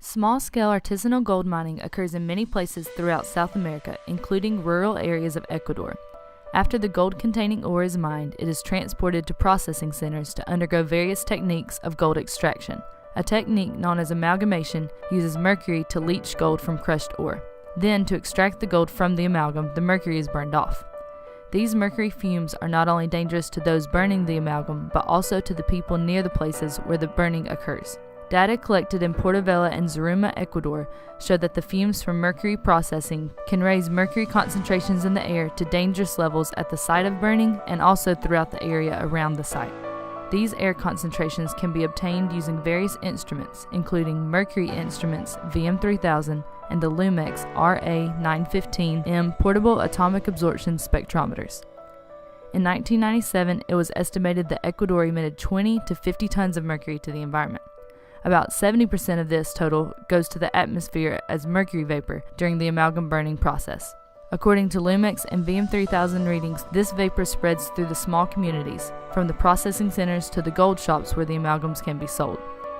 Small-scale artisanal gold mining occurs in many places throughout South America, including rural areas of Ecuador. After the gold-containing ore is mined, it is transported to processing centers to undergo various techniques of gold extraction. A technique known as amalgamation uses mercury to leach gold from crushed ore. Then, to extract the gold from the amalgam, the mercury is burned off. These mercury fumes are not only dangerous to those burning the amalgam, but also to the people near the places where the burning occurs. Data collected in Portovela and Zaruma, Ecuador, show that the fumes from mercury processing can raise mercury concentrations in the air to dangerous levels at the site of burning and also throughout the area around the site. These air concentrations can be obtained using various instruments, including Mercury Instruments VM3000 and the Lumex RA915M portable atomic absorption spectrometers. In 1997, it was estimated that Ecuador emitted 20 to 50 tons of mercury to the environment. About 70% of this total goes to the atmosphere as mercury vapor during the amalgam burning process. According to Lumex and VM3000 readings, this vapor spreads through the small communities, from the processing centers to the gold shops where the amalgams can be sold.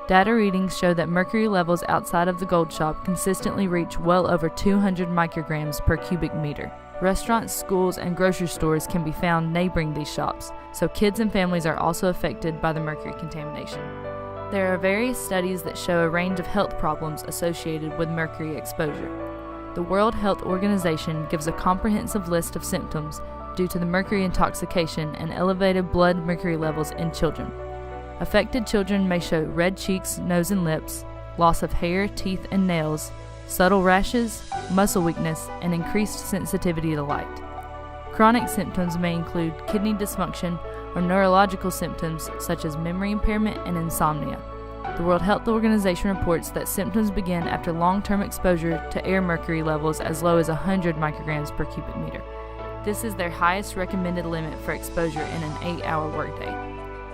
Data readings show that mercury levels outside of the gold shop consistently reach well over 200 micrograms per cubic meter. Restaurants, schools, and grocery stores can be found neighboring these shops, so kids and families are also affected by the mercury contamination. There are various studies that show a range of health problems associated with mercury exposure. The World Health Organization gives a comprehensive list of symptoms due to the mercury intoxication and elevated blood mercury levels in children. Affected children may show red cheeks, nose and lips, loss of hair, teeth, and nails, subtle rashes, muscle weakness, and increased sensitivity to light. Chronic symptoms may include kidney dysfunction or neurological symptoms such as memory impairment and insomnia. The World Health Organization reports that symptoms begin after long-term exposure to air mercury levels as low as 100 micrograms per cubic meter. This is their highest recommended limit for exposure in an 8-hour workday.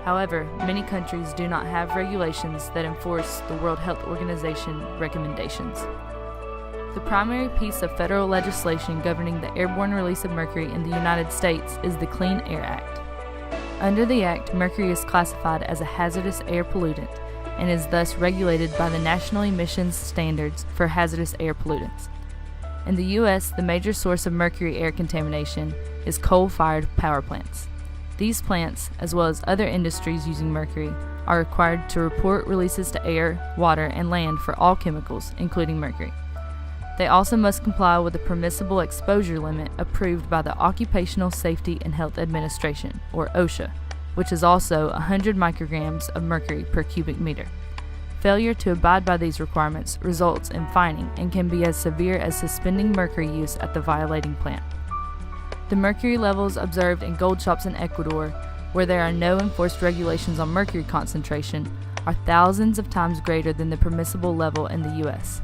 However, many countries do not have regulations that enforce the World Health Organization recommendations. The primary piece of federal legislation governing the airborne release of mercury in the United States is the Clean Air Act. Under the Act, mercury is classified as a hazardous air pollutant and is thus regulated by the National Emissions Standards for Hazardous Air Pollutants. In the U.S., the major source of mercury air contamination is coal-fired power plants. These plants, as well as other industries using mercury, are required to report releases to air, water, and land for all chemicals, including mercury. They also must comply with the permissible exposure limit approved by the Occupational Safety and Health Administration, or OSHA, which is also 100 micrograms of mercury per cubic meter. Failure to abide by these requirements results in fining and can be as severe as suspending mercury use at the violating plant. The mercury levels observed in gold shops in Ecuador, where there are no enforced regulations on mercury concentration, are thousands of times greater than the permissible level in the U.S.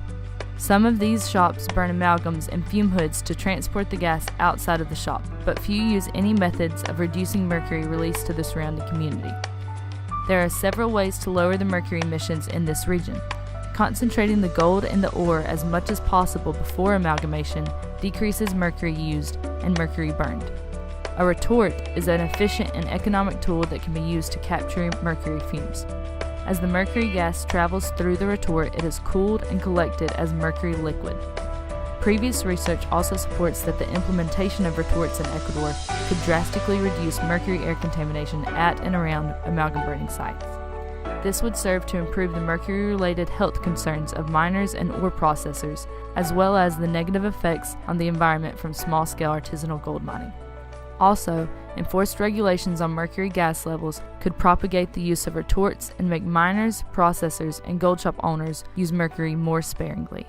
Some of these shops burn amalgams in fume hoods to transport the gas outside of the shop, but few use any methods of reducing mercury released to the surrounding community. There are several ways to lower the mercury emissions in this region. Concentrating the gold in the ore as much as possible before amalgamation decreases mercury used and mercury burned. A retort is an efficient and economic tool that can be used to capture mercury fumes. As the mercury gas travels through the retort, it is cooled and collected as mercury liquid. Previous research also supports that the implementation of retorts in Ecuador could drastically reduce mercury air contamination at and around amalgam burning sites. This would serve to improve the mercury-related health concerns of miners and ore processors, as well as the negative effects on the environment from small-scale artisanal gold mining. Also, enforced regulations on mercury gas levels could propagate the use of retorts and make miners, processors, and gold shop owners use mercury more sparingly.